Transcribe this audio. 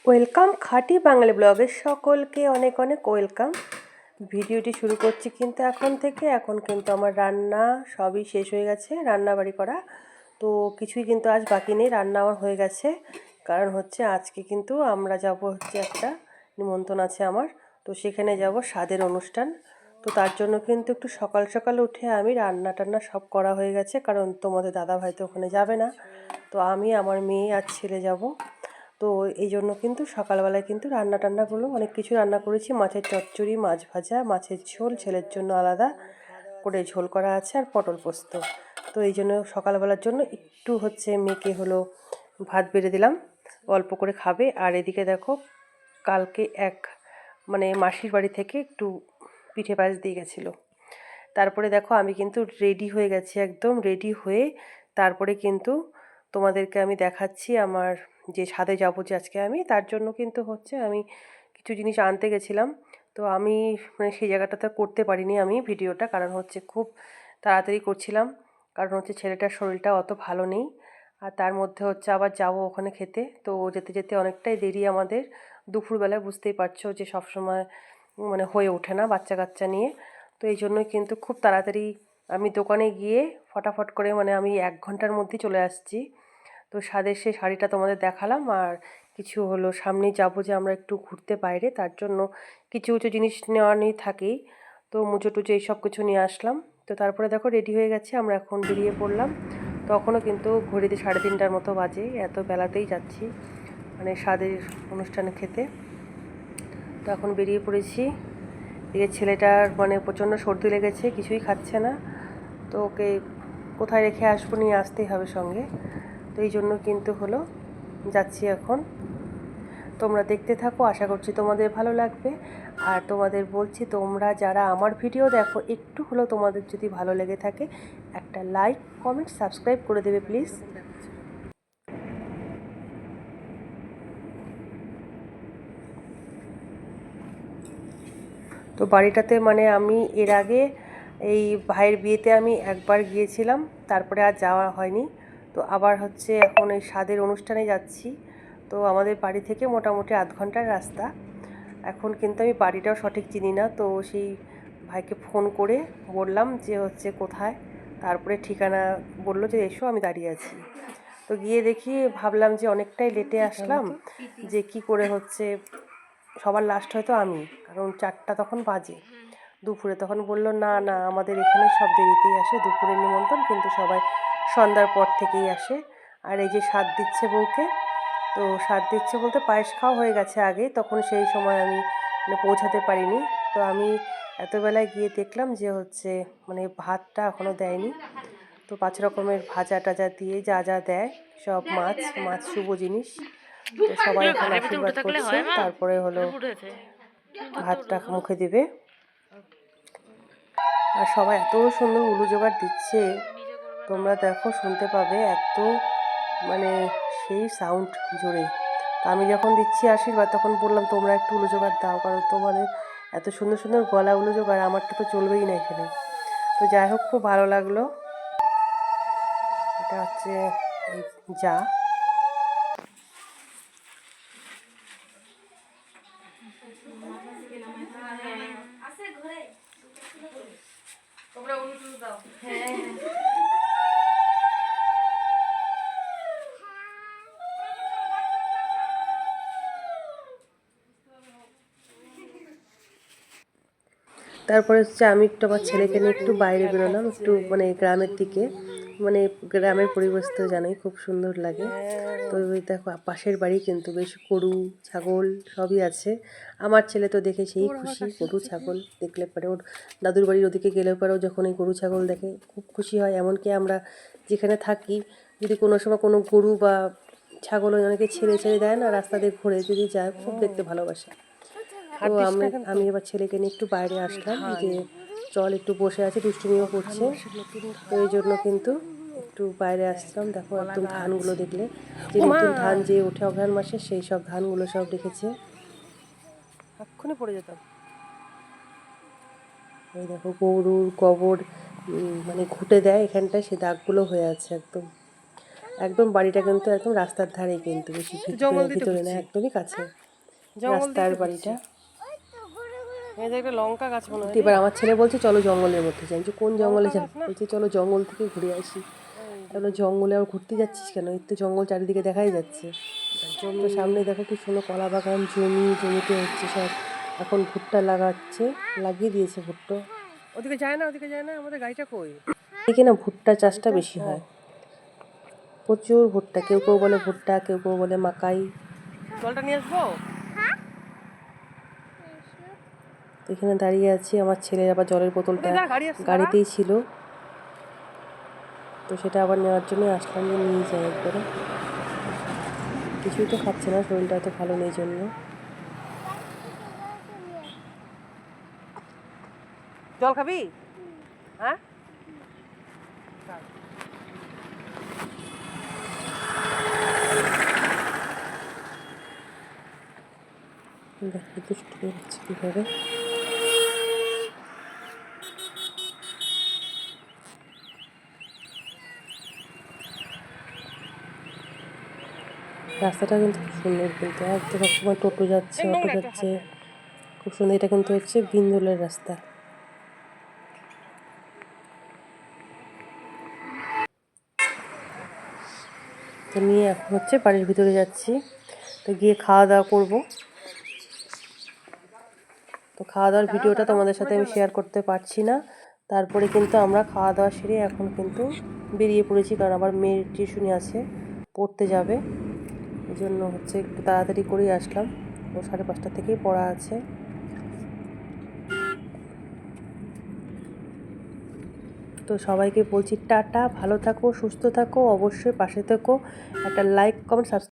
Welcome খাঁটি বাঙালি ব্লগের সকলকে অনেক অনেক ওয়েলকাম। ভিডিওটি শুরু করছি কিন্তু এখন কিন্তু আমার রান্না সবই শেষ হয়ে গেছে, রান্নাবাড়ি করা তো কিছুই কিন্তু আজ বাকি নেই, রান্না আমার হয়ে গেছে। কারণ হচ্ছে আজকে কিন্তু আমরা যাব হচ্ছে একটা নিমন্ত্রণ আছে আমার, তো সেখানে যাব স্বাদের অনুষ্ঠান। তো তার জন্য কিন্তু একটু সকাল সকাল উঠে আমি রান্না টান্না সব করা হয়ে গেছে, কারণ তোমাদের দাদা ভাই তো ওখানে যাবে না, তো আমি আমার মেয়ে আর ছেলে যাব। তো এই জন্য কিন্তু সকালবেলায় কিন্তু টান্নাগুলো অনেক কিছু রান্না করেছি। মাছের চচ্চড়ি, মাছ ভাজা, মাছের ঝোল, ছেলের জন্য আলাদা করে ঝোল করা আছে, আর পটল পোস্ত। তো এই জন্য সকালবেলার জন্য একটু হচ্ছে মেয়েকে হলো ভাত বেড়ে দিলাম, অল্প করে খাবে। আর এদিকে দেখো কালকে মানে মাসির বাড়ি থেকে একটু পিঠে পায়েস দিয়ে গেছিলো। তারপরে দেখো আমি কিন্তু রেডি হয়ে গেছি, একদম রেডি হয়ে তারপরে কিন্তু তোমাদেরকে আমি দেখাচ্ছি আমার যে ছাদে যাবো যে আজকে আমি, তার জন্য কিন্তু হচ্ছে আমি কিছু জিনিস আনতে গেছিলাম। তো আমি মানে সেই জায়গাটাতে করতে পারিনি আমি ভিডিওটা, কারণ হচ্ছে খুব তাড়াতাড়ি করছিলাম, কারণ হচ্ছে ছেলেটার শরীরটা অত ভালো নেই। আর তার মধ্যে হচ্ছে আবার যাব ওখানে খেতে, তো যেতে যেতে অনেকটাই দেরি আমাদের। দুপুরবেলায় বুঝতেই পারছো যে সবসময় মানে হয়ে ওঠে না বাচ্চা কাচ্চা নিয়ে। তো এই জন্যই কিন্তু খুব তাড়াতাড়ি আমি দোকানে গিয়ে ফটাফট করে মানে আমি 1 ঘন্টার মধ্যেই চলে আসছি। তো স্বাদের সেই শাড়িটা তোমাদের দেখালাম, আর কিছু হলো সামনেই যাবো যে আমরা একটু ঘুরতে বাইরে, তার জন্য কিছু কিছু জিনিস নেওয়া নিয়ে থাকেই। তো মুজো টুজো এইসব কিছু নিয়ে আসলাম। তো তারপরে দেখো রেডি হয়ে গেছে, আমরা এখন বেরিয়ে পড়লাম। তখনও কিন্তু ঘড়িতে 3:30টার মতো বাজে, এত বেলাতেই যাচ্ছি মানে স্বাদের অনুষ্ঠানে খেতে। তো এখন বেরিয়ে পড়েছি। এদিকে ছেলেটার মানে প্রচণ্ড সর্দি লেগেছে, কিছুই খাচ্ছে না, তো ওকে কোথায় রেখে আসবো, নিয়ে আসতেই হবে সঙ্গে। তো এই জন্য কিন্তু হলো যাচ্ছি এখন। তোমরা দেখতে থাকো, আশা করছি তোমাদের ভালো লাগবে। আর তোমাদের বলছি, তোমরা যারা আমার ভিডিও দেখো একটু হলো তোমাদের যদি ভালো লেগে থাকে একটা লাইক, কমেন্ট, সাবস্ক্রাইব করে দেবে প্লিজ। তো বাড়িটাতে মানে আমি এর আগে এই ভাইয়ের বিয়েতে আমি একবার গিয়েছিলাম, তারপরে আর যাওয়া হয়নি। তো আবার হচ্ছে এখন এই স্বাদের অনুষ্ঠানে যাচ্ছি। তো আমাদের বাড়ি থেকে মোটামুটি 1/2 ঘন্টার রাস্তা। এখন কিন্তু আমি বাড়িটাও সঠিক চিনি না, তো সেই ভাইকে ফোন করে বললাম যে হচ্ছে কোথায়, তারপরে ঠিকানা বললো যে এসো, আমি দাঁড়িয়ে আছি। তো গিয়ে দেখি, ভাবলাম যে অনেকটাই লেটে আসলাম, যে কি করে হচ্ছে সবার লাস্ট হয়তো আমি, কারণ 4টা তখন বাজে দুপুরে। তখন বলল না না, আমাদের এখানে সব দেরিতেই আসে, দুপুরের নিমন্ত্রণ কিন্তু সবাই সন্ধ্যার পর থেকেই আসে। আর এই যে স্বাদ দিচ্ছে বউকে, তো স্বাদ দিচ্ছে বলতে পায়েস খাওয়া হয়ে গেছে আগে, তখন সেই সময় আমি মানে পৌঁছাতে পারিনি। তো আমি এতবেলায় গিয়ে দেখলাম যে হচ্ছে মানে ভাতটা এখনও দেয়নি। তো 5 রকমের ভাজা টাজা দিয়ে যা যা দেয় সব, মাছ মাছ শুভ জিনিস। তো সবাই এখন আশীর্বাদ করছে, তারপরে হলো ভাতটা মুখে দিবে। আর সবাই এত সুন্দর উলু জোগাড় দিচ্ছে, তোমরা দেখো শুনতে পাবে, এত মানে সেই সাউন্ড জোরে। তো আমি যখন দিচ্ছি আশীর্বাদ, তখন বললাম তোমরা একটু উলু জোগাড় দাও, কারণ তোমাদের এত সুন্দর সুন্দর গলা উলু জোগাড়, আমারটা তো চলবেই না এখানে। তো যাই হোক, খুব ভালো লাগলো। এটা হচ্ছে যা তারপরে হচ্ছে আমি একটু আমার ছেলেকে নিয়ে একটু বাইরে বেরোলাম, একটু মানে গ্রামের দিকে। মানে গ্রামের পরিবেশ তো জানোই খুব সুন্দর লাগে। তো ওই দেখো পাশের বাড়ি কিন্তু বেশ গরু ছাগল সবই আছে। আমার ছেলে তো দেখে সেই খুশি, গরু ছাগল দেখলে পরে ওর দাদুর বাড়ির ওদিকে গেলে পরেও যখন এই গরু ছাগল দেখে খুব খুশি হয়। এমনকি আমরা যেখানে থাকি, যদি কোনো সময় কোনো গরু বা ছাগল অনেকে ছেড়ে ছেড়ে দেয় না, রাস্তা দিয়ে ঘুরে যদি যায়, খুব দেখতে ভালোবাসে। তো আমি এবার ছেলেকে নিয়ে একটু বাইরে আসলাম, যে চল একটু বসে আছে, দুষ্টুমিও করছে। তো এই জন্য কিন্তু একটু বাইরে আসলাম। দেখো একদম ধানগুলো দেখলে, যে নতুন ধান যে ওঠে অঘ্রাণ মাসে, সেই সব ধানগুলো সব রেখেছে। এক্ষুনি পড়ে যেতাম। এই দেখো গরুর গোবর মানে ঘুঁটে দেয় এখানটায়, সে দাগগুলো হয়ে আছে একদম। একদম বাড়িটা কিন্তু একদম রাস্তার ধারে, কিন্তু বেশি ভিতরে না, একদমই কাছে রাস্তার বাড়িটা। লঙ্কা গাছ মনে হয়। এবার আমার ছেলে বলছে চলো জঙ্গলের মধ্যে যাই। যে কোন জঙ্গলে যাই? বলছে চলো জঙ্গল থেকে ঘুরে আসি। তাহলে জঙ্গলে আবার ঘুরতে যাচ্ছিস কেন? এই তো জঙ্গল চারিদিকে দেখাই যাচ্ছে। তো সামনে দেখো কি সুন্দর কলা বাগান, জমিতে হচ্ছে সব এখন ভুট্টা লাগিয়ে দিয়েছে ভুট্টা। ওদিকে যায় না, আমাদের গাড়িটা কই? এদিকে না ভুট্টা চাষটা বেশি হয়, প্রচুর ভুট্টা। কেউ কেউ বলে ভুট্টা, কেউ কেউ বলে মাকাই। জলটা নিয়ে আসবো। এখানে দাঁড়িয়ে আছি, আমার ছেলের আবার জলের বোতলটা গাড়িতেই ছিল, তো সেটা আবার নেওয়ার জন্য আসলাম যে নিয়ে যাই একবারে। কিছুই তো খাচ্ছে না, শরীরটা এত ভালো নেই জন্য। জল খাবি? হ্যাঁ, দেখো দুষ্টু হচ্ছে কীভাবে। রাস্তাটা কিন্তু খুব সুন্দর, কিন্তু একদম সবসময় টোটো যাচ্ছে, অটো যাচ্ছে, খুব সুন্দর। এটা কিন্তু হচ্ছে বিন্দুলের রাস্তা। তো নিয়ে এখন হচ্ছে বাড়ির ভিতরে যাচ্ছি, তো গিয়ে খাওয়া দাওয়া করবো। তো খাওয়া দাওয়ার ভিডিওটা তোমাদের সাথে আমি শেয়ার করতে পারছি না। তারপরে কিন্তু আমরা খাওয়া দাওয়া সেরে এখন কিন্তু বেরিয়ে পড়েছি, কারণ আবার মেয়ের টিউশনি আছে, পড়তে যাবে। এই জন্য হচ্ছে একটু তাড়াতাড়ি করেই আসলাম, ও 5:30 থেকেই পড়া আছে। তো সবাইকে বলছি টাটা, ভালো থাকো, সুস্থ থাকো, অবশ্যই পাশে থেকো, একটা লাইক, কমেন্ট, সাবস্ক্রাইব